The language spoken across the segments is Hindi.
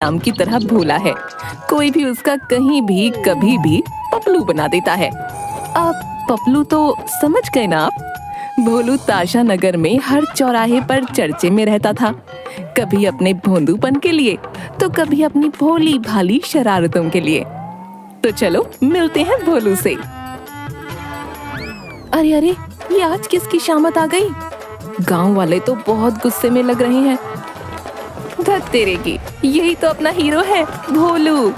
नाम की तरह भोला है। कोई भी उसका कहीं भी कभी भी पपलू बना देता है। अब पपलू तो समझ गए ना आप। भोलू ताशा नगर में हर चौराहे पर चर्चे में रहता था, कभी अपने भोंदूपन के लिए तो कभी अपनी भोली भाली शरारतों के लिए। तो चलो मिलते हैं भोलू से। अरे अरे, ये आज किसकी शामत आ गई? गांव वाले तो बहुत गुस्से में लग रहे हैं। धत तेरे की, यही तो अपना हीरो है भोलू।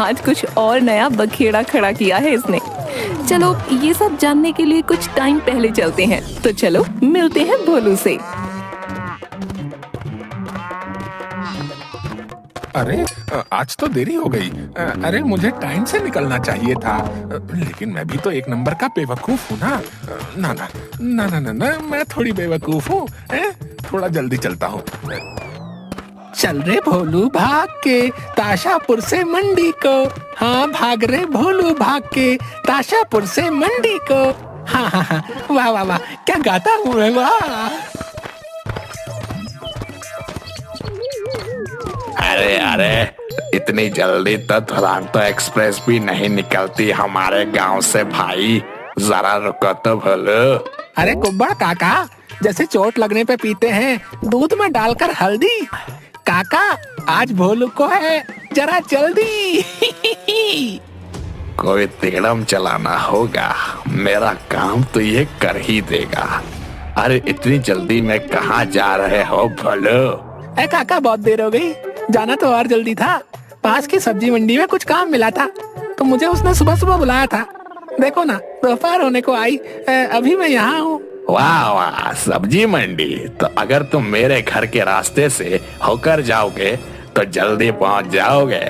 आज कुछ और नया बखेड़ा खड़ा किया है इसने। चलो ये सब जानने के लिए कुछ टाइम पहले चलते हैं। तो चलो मिलते हैं भोलू से। अरे आज तो देरी हो गई। अरे मुझे टाइम से निकलना चाहिए था, लेकिन मैं भी तो एक नंबर का बेवकूफ हूँ ना। ना ना ना ना ना ना, मैं थोड़ी बेवकूफ हूँ। थोड़ा जल्दी चलता हूँ। चल रे भोलू भाग के ताशापुर से मंडी को। हाँ भाग रे भोलू भाग के ताशापुर से मंडी को। हाँ हाँ हाँ, वाह वाह वाह, क्या गाता हूँ मैं, वाह। अरे अरे, इतनी जल्दी तो दुरंतो एक्सप्रेस भी नहीं निकलती हमारे गांव से भाई। जरा रुको तो भोलू। अरे कुब्बड़ काका, जैसे चोट लगने पे पीते हैं दूध में डालकर हल्दी। काका आज भोलू को है जरा जल्दी। कोई तिगड़म चलाना होगा, मेरा काम तो ये कर ही देगा। अरे इतनी जल्दी में कहाँ जा रहे हो भोलू? ए काका, बहुत देर हो गई, जाना तो और जल्दी था। पास की सब्जी मंडी में कुछ काम मिला था, तो मुझे उसने सुबह सुबह बुलाया था। देखो ना, दोपहर होने को आई, अभी मैं यहाँ हूँ। वाह वाह, सब्जी मंडी। तो अगर तुम मेरे घर के रास्ते से होकर जाओगे तो जल्दी पहुँच जाओगे।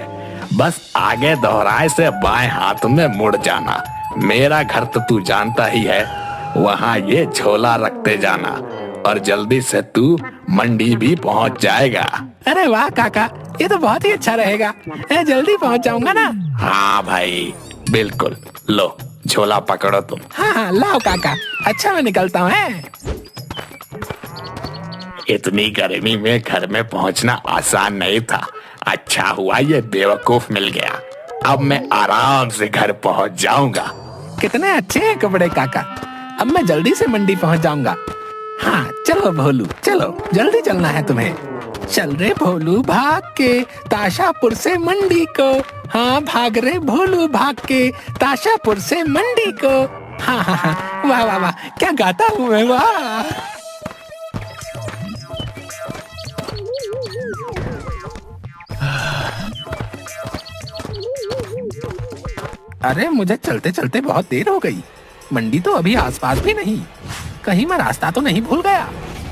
बस आगे दोहराए से बाएं हाथ में मुड़ जाना। मेरा घर तो तू जानता ही है, वहाँ ये झोला रखते जाना और जल्दी से तू मंडी भी पहुँच जाएगा। अरे वाह काका, ये तो बहुत ही अच्छा रहेगा। जल्दी पहुँच जाऊंगा ना। हाँ भाई बिल्कुल, लो झोला पकड़ो तुम। हाँ हाँ लाओ काका, अच्छा मैं निकलता हूँ। इतनी गर्मी में घर में पहुंचना आसान नहीं था। अच्छा हुआ ये बेवकूफ मिल गया। अब मैं आराम से घर पहुंच जाऊंगा। कितने अच्छे हैं कपड़े काका, अब मैं जल्दी से मंडी पहुंच जाऊंगा। हाँ चलो भोलू, चलो जल्दी चलना है तुम्हें। चल रे भोलू भाग के ताशापुर से मंडी को। हाँ भाग रे भोलू भाग के ताशापुर से मंडी को। हाँ हाँ हाँ, वाह वाह वाह, क्या गाता हूँ मैं, वाह। अरे मुझे चलते चलते बहुत देर हो गई। मंडी तो अभी आसपास भी नहीं, कहीं मैं रास्ता तो नहीं भूल गया?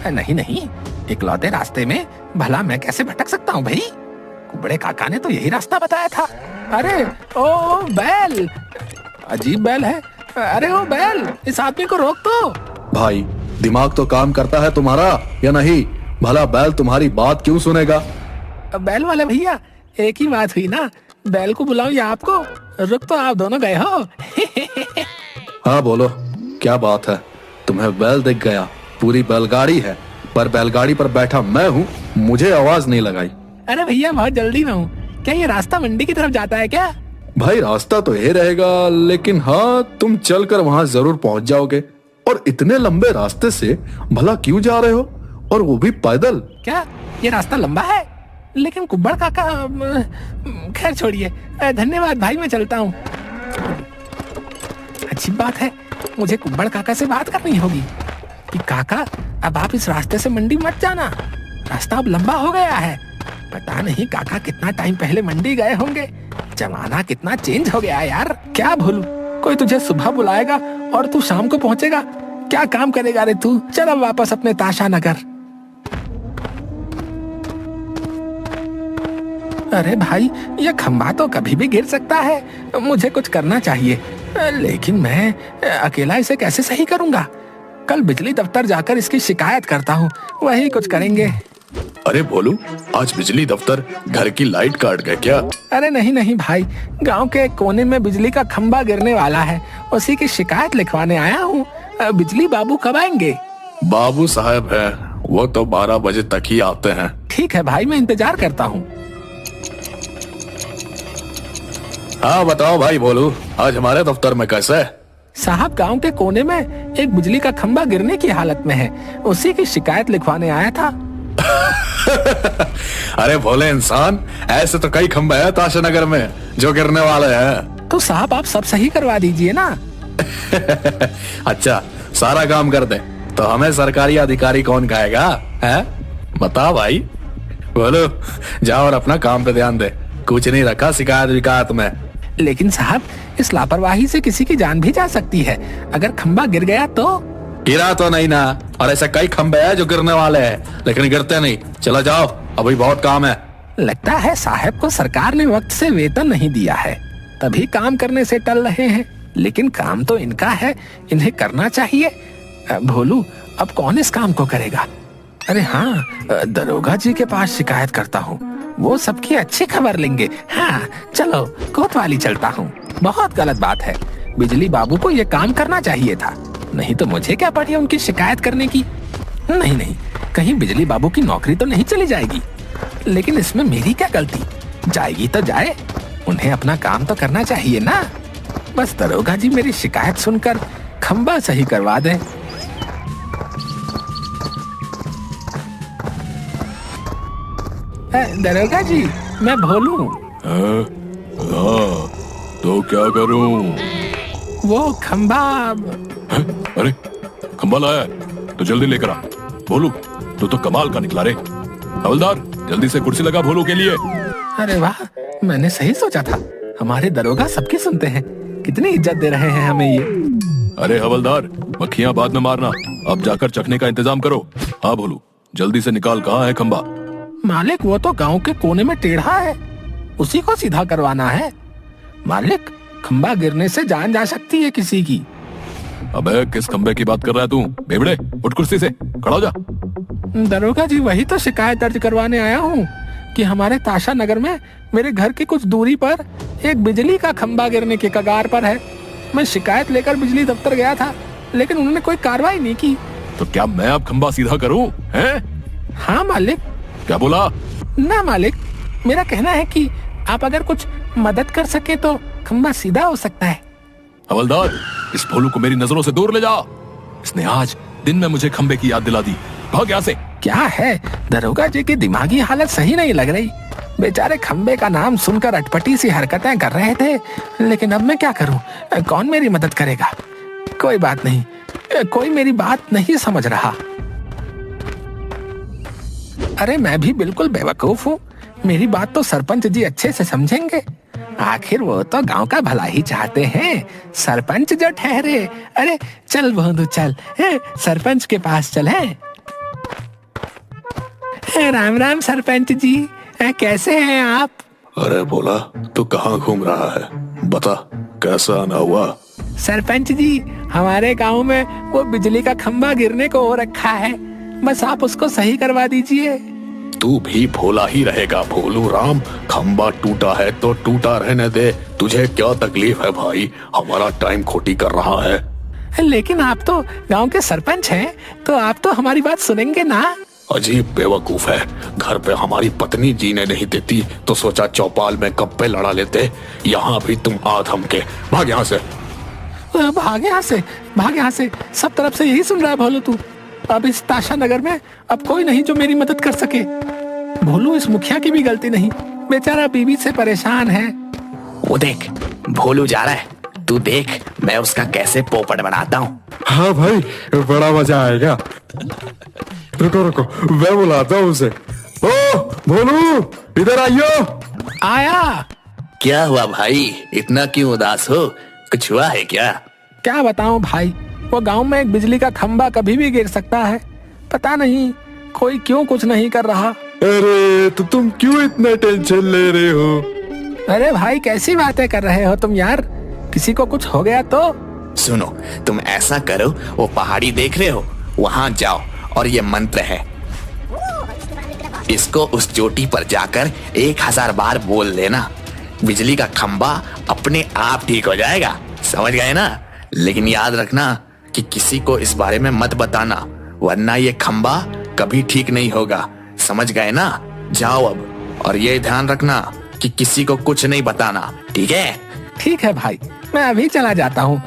नहीं नहीं, इकलौते रास्ते में भला मैं कैसे भटक सकता हूँ भाई? कुबड़े काका ने तो यही रास्ता बताया था। अरे ओ बैल, अजीब बैल है। अरे ओ बैल, इस आदमी को रोक तो। भाई दिमाग तो काम करता है तुम्हारा या नहीं? भला बैल तुम्हारी बात क्यों सुनेगा? बैल वाले भैया, एक ही बात हुई ना, बैल को बुलाऊं या आपको? रुक तो आप दोनों गए हो। हाँ बोलो, क्या बात है? तुम्हें बैल दिख गया? पूरी बैलगाड़ी है, पर बैलगाड़ी पर बैठा मैं हूँ, मुझे आवाज नहीं लगाई। अरे भैया बहुत जल्दी में हूँ। क्या ये रास्ता मंडी की तरफ जाता है क्या? भाई रास्ता तो यही रहेगा, लेकिन हाँ तुम चलकर वहाँ जरूर पहुँच जाओगे। और इतने लंबे रास्ते से भला क्यों जा रहे हो, और वो भी पैदल? क्या ये रास्ता लंबा है? लेकिन कुब्बड़ काका, खैर छोड़िए, धन्यवाद भाई, मैं चलता हूँ। अच्छी बात है, मुझे कुब्बड़ काका से बात करनी होगी कि काका अब आप इस रास्ते से मंडी मत जाना, रास्ता अब लंबा हो गया है। पता नहीं काका कितना टाइम पहले मंडी गए होंगे। जमाना कितना चेंज हो गया यार। क्या भूलू, कोई तुझे सुबह बुलाएगा और तू शाम को पहुंचेगा? क्या काम करेगा रे तू? चल अब वापस अपने ताशा नगर। अरे भाई, ये खंभा तो कभी भी गिर सकता है, मुझे कुछ करना चाहिए। लेकिन मैं अकेला इसे कैसे सही करूंगा? कल बिजली दफ्तर जाकर इसकी शिकायत करता हूँ, वही कुछ करेंगे। अरे भोलू, आज बिजली दफ्तर घर की लाइट काट गए क्या? अरे नहीं नहीं भाई, गांव के कोने में बिजली का खंभा गिरने वाला है, उसी की शिकायत लिखवाने आया हूँ। बिजली बाबू कब आएंगे? बाबू साहब है, वो तो 12 बजे तक ही आते हैं। ठीक है भाई, मैं इंतजार करता हूँ। हाँ बताओ भाई बोलू, आज हमारे दफ्तर में कैसे? साहब गांव के कोने में एक बिजली का खंभा गिरने की हालत में है, उसी की शिकायत लिखवाने आया था। अरे भोले इंसान, ऐसे तो कई खंभे हैं ताशानगर में जो गिरने वाले हैं। तो साहब आप सब सही करवा दीजिए ना। अच्छा सारा काम कर दे तो हमें सरकारी अधिकारी कौन कहेगा? है बता भाई। बोलो जाओ और अपना काम पे ध्यान दे, कुछ नहीं रखा शिकायत विकायत में। लेकिन साहब इस लापरवाही से किसी की जान भी जा सकती है, अगर खंभा गिर गया तो। गिरा तो नहीं ना, और ऐसे कई खंभे हैं जो गिरने वाले हैं लेकिन गिरते नहीं। चलो जाओ, अभी बहुत काम है। लगता है साहब को सरकार ने वक्त से वेतन नहीं दिया है, तभी काम करने से टल रहे हैं। लेकिन काम तो इनका है, इन्हें करना चाहिए। भोलू अब कौन इस काम को करेगा? अरे हाँ, दरोगा जी के पास शिकायत करता हूँ, वो सबकी अच्छी खबर लेंगे। हाँ चलो कोतवाली चलता हूँ। बहुत गलत बात है, बिजली बाबू को ये काम करना चाहिए था, नहीं तो मुझे क्या पड़ी उनकी शिकायत करने की। नहीं नहीं, कहीं बिजली बाबू की नौकरी तो नहीं चली जाएगी। लेकिन इसमें मेरी क्या गलती? जाएगी तो जाए, उन्हें अपना काम तो करना चाहिए ना। बस दरोगा जी मेरी शिकायत सुनकर खंभा सही करवा दें। दरोगा जी मैं भोलू। तो क्या करूं? वो खंभा। अरे खंभा लाया है तो जल्दी लेकर आ। भोलू तू तो कमाल का निकला रे। हवलदार जल्दी से कुर्सी लगा भोलू के लिए। अरे वाह, मैंने सही सोचा था, हमारे दरोगा सबकी सुनते हैं, कितनी इज्जत दे रहे हैं हमें ये। अरे हवलदार मक्खियां बाद में मारना, अब जाकर चखने का इंतजाम करो। हाँ भोलू जल्दी से निकाल, कहाँ है खंभा? मालिक वो तो गांव के कोने में टेढ़ा है, उसी को सीधा करवाना है। मालिक खंभा गिरने से जान जा सकती है किसी की। अबे किस खंबे की बात कर रहा है तू? बेवड़े उठ कुर्सी से, खड़ा हो जा। दरोगा जी वही तो शिकायत दर्ज करवाने आया हूँ कि हमारे ताशा नगर में मेरे घर की कुछ दूरी पर एक बिजली का खंभा गिरने के कगार पर है। मैं शिकायत लेकर बिजली दफ्तर गया था, लेकिन उन्होंने कोई कार्रवाई नहीं की। तो क्या मैं अब खंभा सीधा करूं? हैं? हाँ मालिक। क्या बोला? ना मालिक, मेरा कहना है कि आप अगर कुछ मदद कर सके तो खंभा सीधा हो सकता है। हवलदार इस भोलू को मेरी नजरों से दूर ले जा, इसने आज दिन में मुझे खंबे की याद दिला दी। भाग यहाँ से। क्या है, दरोगा जी की दिमागी हालत सही नहीं लग रही। बेचारे खंबे का नाम सुनकर अटपटी सी हरकतें कर रहे थे, लेकिन अब मैं क्या करूं? कौन मेरी मदद करेगा? कोई बात नहीं, कोई मेरी बात नहीं समझ रहा। अरे मैं भी बिल्कुल बेवकूफ हूँ, मेरी बात तो सरपंच जी अच्छे से समझेंगे। आखिर वो तो गांव का भला ही चाहते हैं, सरपंच जो ठहरे। अरे चल बंधु चल, सरपंच के पास चल। राम राम सरपंच जी, कैसे हैं आप? अरे बोला तू कहाँ घूम रहा है, बता कैसा आना हुआ? सरपंच जी हमारे गांव में वो बिजली का खंभा गिरने को हो रखा है, बस आप उसको सही करवा दीजिए। तू भी भोला ही रहेगा भोलू राम, खंबा टूटा है तो टूटा रहने दे, तुझे क्या तकलीफ है भाई? हमारा टाइम खोटी कर रहा है। लेकिन आप तो गांव के सरपंच हैं, तो आप तो हमारी बात सुनेंगे ना? अजीब बेवकूफ है, घर पे हमारी पत्नी जीने नहीं देती तो सोचा चौपाल में गप्पे लड़ा लेते, यहाँ भी तुम आधम के। भाग यहाँ से। भाग यहाँ से, भाग यहाँ से, सब तरफ से यही सुन रहा है भोलू तू। अब इस ताशा नगर में अब कोई नहीं जो मेरी मदद कर सके। भोलू इस मुखिया की भी गलती नहीं, बेचारा बीवी से परेशान है। वो देख भोलू जा रहा है, तू देख मैं उसका कैसे पोपट बनाता हूँ। हाँ भाई बड़ा मजा आएगा। रुको रुको मैं बुलाता हूँ उसे। ओ भोलू इधर आइयो। आया। क्या हुआ भाई, इतना क्यों उदास हो? कुछ हुआ है क्या? क्या बताऊं भाई, वो गांव में एक बिजली का खंभा कभी भी गिर सकता है, पता नहीं कोई क्यों कुछ नहीं कर रहा। अरे तो तुम क्यों इतना टेंशन ले रहे हो? अरे भाई कैसी बातें कर रहे हो तुम यार, किसी को कुछ हो गया तो? सुनो तुम ऐसा करो, वो पहाड़ी देख रहे हो, वहां जाओ और ये मंत्र है, इसको उस चोटी पर जाकर 1000 बार बोल लेना, बिजली का खंभा अपने आप ठीक हो जाएगा। समझ गए ना? लेकिन याद रखना कि किसी को इस बारे में मत बताना, वरना ये खंभा कभी ठीक नहीं होगा। समझ गए ना? जाओ अब, और ये ध्यान रखना कि किसी को कुछ नहीं बताना, ठीक है? ठीक है भाई, मैं अभी चला जाता हूँ।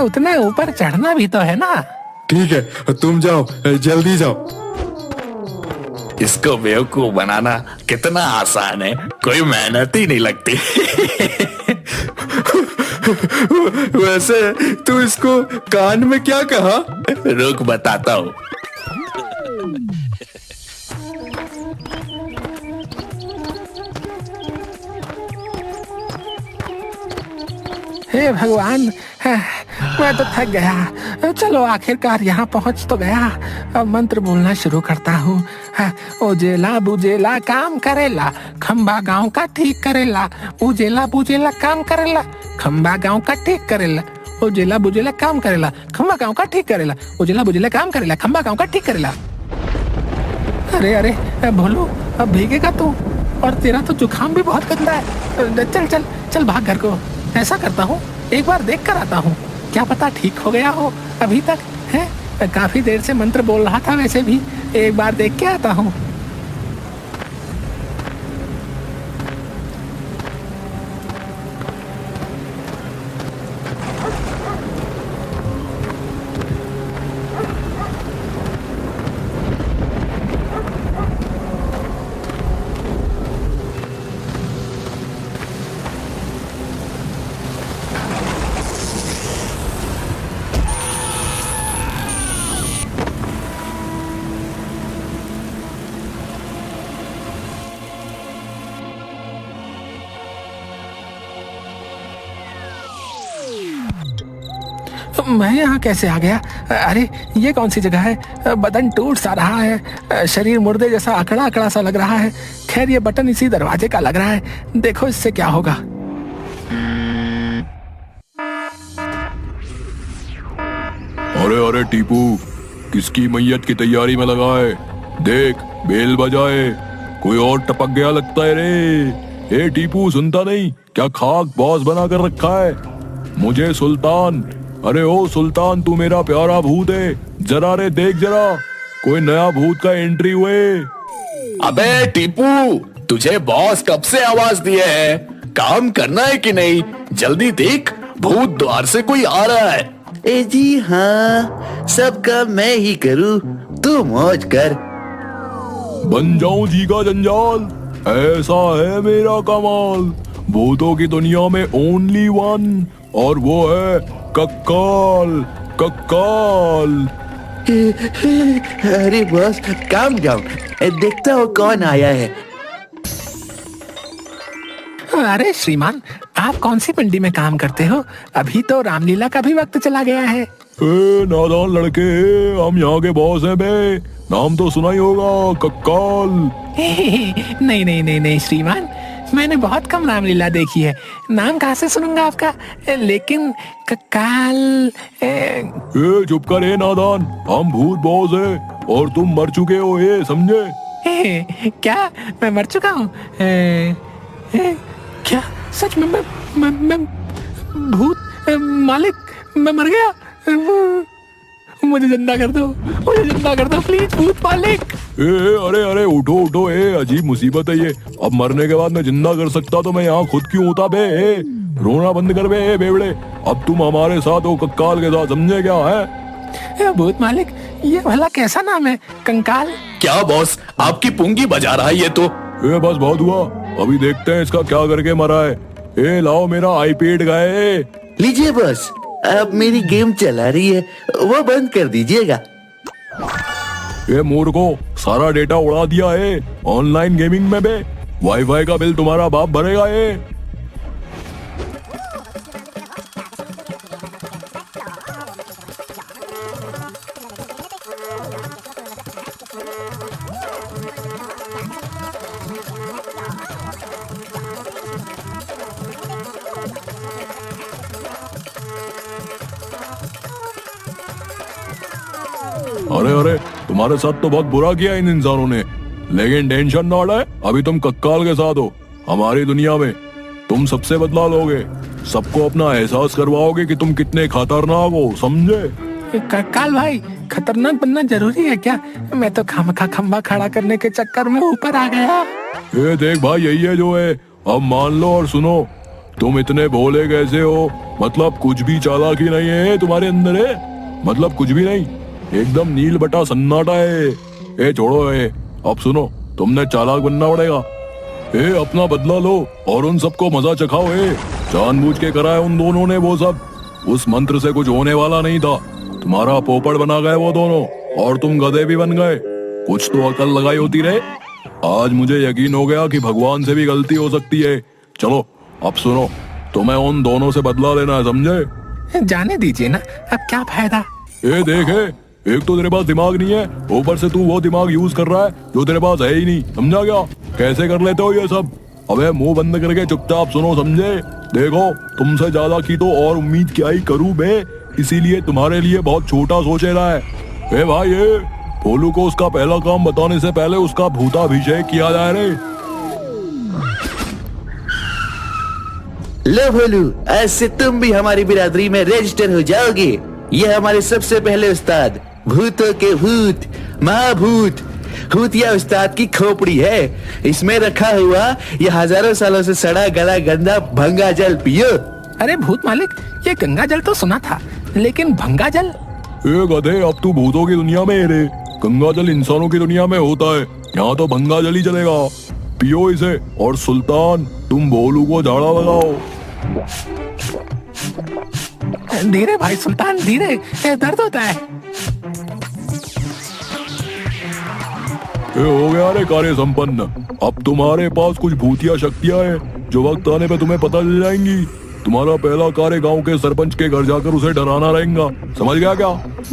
उतना ऊपर चढ़ना भी तो है ना। ठीक है, तुम जाओ, जल्दी जाओ। इसको बेवकूफ बनाना कितना आसान है, कोई मेहनत ही नहीं लगती। वैसे तू इसको कान में क्या कहा? रुक बताता हूँ। हे भगवान, मैं तो थक गया। चलो आखिरकार यहाँ पहुँच तो गया। अब मंत्र बोलना शुरू करता हूँ। उजेला बुजेला काम करेला, खम्बा गांव का ठीक करेला। उजेला बुजेला काम करेला, खम्बा गांव का ठीक करेला। उजेला बुजेला काम करेला, खम्बा गांव का ठीक करेला। उजेला बुजेला काम करेला, खम्बा गांव का ठीक करेला। अरे अरे भोलू, अब भीगेगा तू, और तेरा तो जुकाम भी बहुत गंदा है। चल चल चल भाग घर को। ऐसा करता हूँ, एक बार देख कर आता हूँ, क्या पता ठीक हो गया हो। अभी तक है, काफी देर से मंत्र बोल रहा था, वैसे भी एक बार देख के आता हूँ। मैं यहाँ कैसे आ गया? अरे ये कौन सी जगह है? बदन टूट सा रहा है, शरीर मुर्दे जैसा अकड़ा अकड़ा सा लग रहा है। खैर ये बटन इसी दरवाजे का लग रहा है, देखो इससे क्या होगा। अरे अरे टीपू, किसकी मैयत की तैयारी में लगा है? देख, बेल बजाए, कोई और टपक गया लगता है रे। ए टीपू, सुनता नहीं क्या? खाक बॉस बना कर रखा है मुझे सुल्तान। अरे ओ सुल्तान, तू मेरा प्यारा भूत है, जरा रे देख जरा, कोई नया भूत का एंट्री हुए। अबे टीपू, तुझे बॉस कब से आवाज दिए है? काम करना है कि नहीं? जल्दी देख, भूत द्वार से कोई आ रहा है। ए जी हाँ, सब काम मैं ही करूँ, तू मौज कर। बन जाऊं जी का जंजाल, ऐसा है मेरा कमाल। भूतों की दुनिया में ओनली वन, और वो है कक्काल। कक्काल। अरे बॉस, काम डाउन, देखता हूँ कौन आया है। अरे श्रीमान, आप कौन सी पिंडी में काम करते हो? अभी तो रामलीला का भी वक्त चला गया है। ए नादान लड़के, हम यहाँ के बॉस हैं बे, नाम तो सुना ही होगा, कक्काल। नहीं नहीं नहीं नहीं श्रीमान, मैंने बहुत कम रामलीला देखी है, नाम कहाँ से सुनूंगा आपका? लेकिन कक्काल। ए चुप कर ए नादान, हम भूत बॉस हैं और तुम मर चुके हो, ये समझे? क्या मैं मर चुका हूँ? क्या सच में? मैं भूत मालिक, मैं मर गया? मुझे जिंदा कर दो, मुझे जिंदा कर दो प्लीज भूत मालिक। अरे अरे उठो उठो, अजीब मुसीबत है ये। अब मरने के बाद मैं जिंदा कर सकता तो मैं यहाँ खुद क्यों होता बे? रोना बंद कर बे बेवड़े, अब तुम हमारे साथ हो कक्काल के साथ, समझे क्या है? भूत मालिक, ये भला कैसा नाम है, कंकाल? क्या बॉस, आपकी पुंगी बजा रहा है ये तो। बस बहुत हुआ, अभी देखते हैं इसका क्या करके मरा है। लाओ मेरा आईपैड गए। लीजिए बॉस, अब मेरी गेम चला रही है, वो बंद कर दीजिएगा। मूर्खो, सारा डेटा उड़ा दिया है ऑनलाइन गेमिंग में बे। वाईफाई का बिल तुम्हारा बाप भरेगा ये। अरे अरे, तुम्हारे साथ तो बहुत बुरा किया इन इंसानों ने, लेकिन टेंशन ना ले, अभी तुम कक्काल के साथ हो हमारी दुनिया में। तुम सबसे बदला लोगे, सबको अपना एहसास करवाओगे कि तुम कितने खतरनाक हो, समझे? कक्काल भाई, खतरनाक बनना जरूरी है क्या? मैं तो खामखा खंबा खड़ा करने के चक्कर में ऊपर आ गया। ये देख भाई, यही है जो है। अब मान लो और सुनो, तुम इतने भोले कैसे हो? मतलब कुछ भी चालाकी नहीं है तुम्हारे अंदर है? मतलब कुछ भी नहीं, एकदम नील बटा सन्नाटा है। ए छोड़ो अब सुनो, तुमने चालाक बनना पड़ेगा। अपना बदला लो और उन सबको मजा चखाओ। जानबूझ के कराए उन दोनों ने वो सब। उस मंत्र से कुछ होने वाला नहीं था। तुम्हारा पोपट बना गए वो दोनों और तुम गधे भी बन गए। कुछ तो अकल लगाई होती रहे। आज मुझे यकीन हो गया कि भगवान से भी गलती हो सकती है। चलो अब सुनो, तुम्हें उन दोनों से बदला लेना है, समझे? जाने दीजिए ना, अब क्या फायदा। देखे, एक तो तेरे पास दिमाग नहीं है, ऊपर से तू वो दिमाग यूज कर रहा है जो तेरे पास है ही नहीं। समझा क्या? कैसे कर लेते हो ये सब? अबे मुंह बंद करके चुपचाप सुनो, समझे? देखो, तुमसे ज्यादा की तो और उम्मीद क्या ही करूं बे, इसीलिए तुम्हारे लिए बहुत छोटा सोचे रहा है। भाई भोलू को उसका पहला काम बताने से पहले उसका भूताभिषेक किया जाए रे। लो भोलू, आज से तुम भी हमारी बिरादरी में रजिस्टर हो जाओगे। ये हमारे सबसे पहले उस्ताद, भूतों के भूत, महाभूत भूतिया उस्ताद की खोपड़ी है। इसमें रखा हुआ ये हजारों सालों से सड़ा गला गंदा भंगा जल पियो। अरे भूत मालिक, ये गंगा जल तो सुना था, लेकिन भंगा जल? गधे, अब तू भूतों की दुनिया में है रे। गंगा जल इंसानों की दुनिया में होता है, यहाँ तो भंगा जल ही चलेगा। पियो इसे। और सुल्तान, तुम भोलू को झाड़ा लगाओ। धीरे भाई सुल्तान, धीरे, दर्द होता है। हो गया रे कार्य संपन्न। अब तुम्हारे पास कुछ भूतिया शक्तियां हैं जो वक्त आने पे तुम्हें पता चल जाएंगी। तुम्हारा पहला कार्य गांव के सरपंच के घर जाकर उसे डराना रहेगा। समझ गया क्या?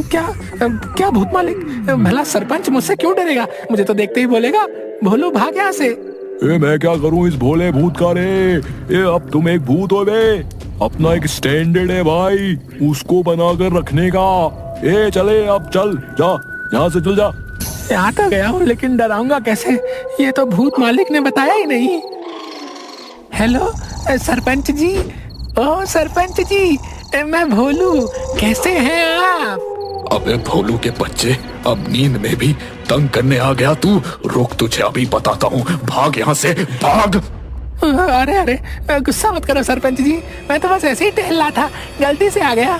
क्या भूत मालिक, भला सरपंच मुझसे क्यों डरेगा? मुझे तो देखते ही बोलेगा, भोलू भाग यहाँ से। मैं क्या करूं इस भोले भूत का रे? अब तुम एक भूत हो बे। अपना एक स्टैंडर्ड है भाई, उसको बनाकर रखने का। चले, अब चल, जा यहाँ से, चल जा। यहाँ तो गया हूँ, लेकिन डराऊंगा कैसे? ये तो भूत मालिक ने बताया ही नहीं। हेलो सरपंच जी, ओ सरपंच जी, मैं भोलू, कैसे हैं आप? अबे भोलू के बच्चे, अब नींद में भी तंग करने आ गया तू। रुक, तुझे अभी बताता हूँ। भाग यहाँ से, भाग। अरे अरे, गुस्सा मत करो सरपंच जी, मैं तो बस ऐसे ही टहल रहा था, गलती से आ गया।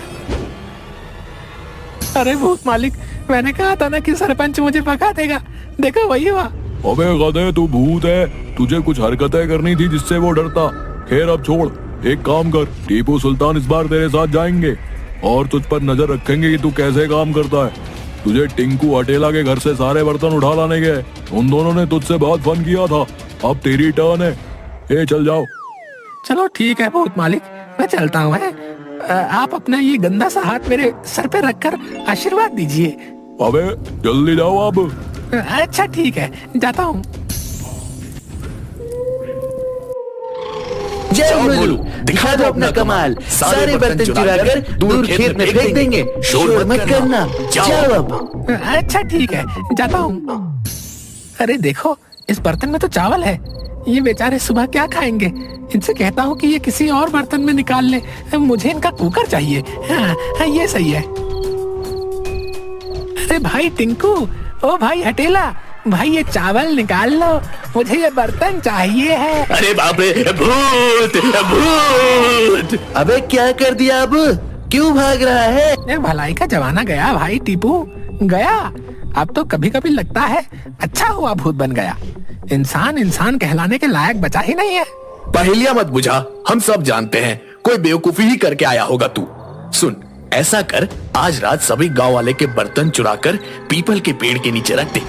अरे भूत मालिक, मैंने कहा था ना कि सरपंच मुझे भगा देगा, देखो वही हुआ। अबे गधे, तू भूत है, तुझे कुछ हरकतें करनी थी जिससे वो डरता। खैर अब छोड़, एक काम कर, टीपू सुल्तान इस बार तेरे साथ जाएंगे और तुझ पर नजर रखेंगे कि तू कैसे काम करता है। तुझे टिंकू अटेला के घर से सारे बर्तन उठा लाने गए। उन दोनों ने तुझसे बहुत फन किया था। अब तेरी टर्न है। चल जाओ। चलो ठीक है भूत मालिक, मैं चलता हूँ। आप अपना ये गंदा सा हाथ मेरे सर पे रखकर आशीर्वाद दीजिए। अबे जल्दी जाओ अब। अच्छा ठीक है, जाता हूँ। जय भोलू, दिखा दो अपना कमाल। सारे बर्तन चुराकर दूर खेत में फेंक देंगे। शोर मत करना, जाओ अब। अच्छा ठीक है, जाता हूँ। अरे देखो, इस बर्तन में तो चावल है। ये बेचारे सुबह क्या खाएंगे? इनसे कहता हूँ कि ये किसी और बर्तन में निकाल ले। मुझे इनका कुकर चाहिए। हाँ, ये सही है। अरे भाई टिंकू, ओ भाई हटेला, भाई ये चावल निकाल लो, मुझे ये बर्तन चाहिए है। अरे बाप रे, भूत भूत! अबे क्या कर दिया अब? क्यों भाग रहा है? भलाई का जमाना गया भाई टीपू, गया। अब तो कभी कभी लगता है अच्छा हुआ भूत बन गया। इंसान इंसान कहलाने के लायक बचा ही नहीं है। पहेलियां मत बुझा, हम सब जानते हैं कोई बेवकूफी ही करके आया होगा तू। सुन, ऐसा कर, आज रात सभी गांव वाले के बर्तन चुराकर पीपल के पेड़ के नीचे रख दे।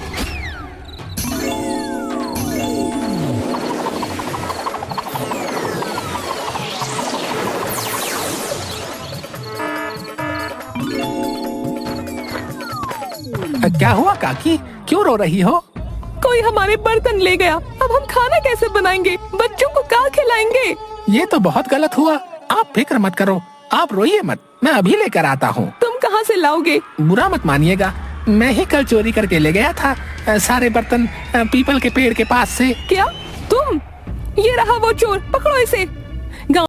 क्या हुआ काकी, क्यों रो रही हो? कोई हमारे बर्तन ले गया, अब हम खाना कैसे बनाएंगे? बच्चों को क्या खिलाएंगे? ये तो बहुत गलत हुआ। आप फिक्र मत करो, आप रोइए मत, मैं अभी लेकर आता हूँ। तुम कहाँ से लाओगे? बुरा मत मानिएगा, मैं ही कल चोरी करके ले गया था सारे बर्तन पीपल के पेड़ के पास से। क्या तुम? ये रहा वो चोर, पकड़ो इसे।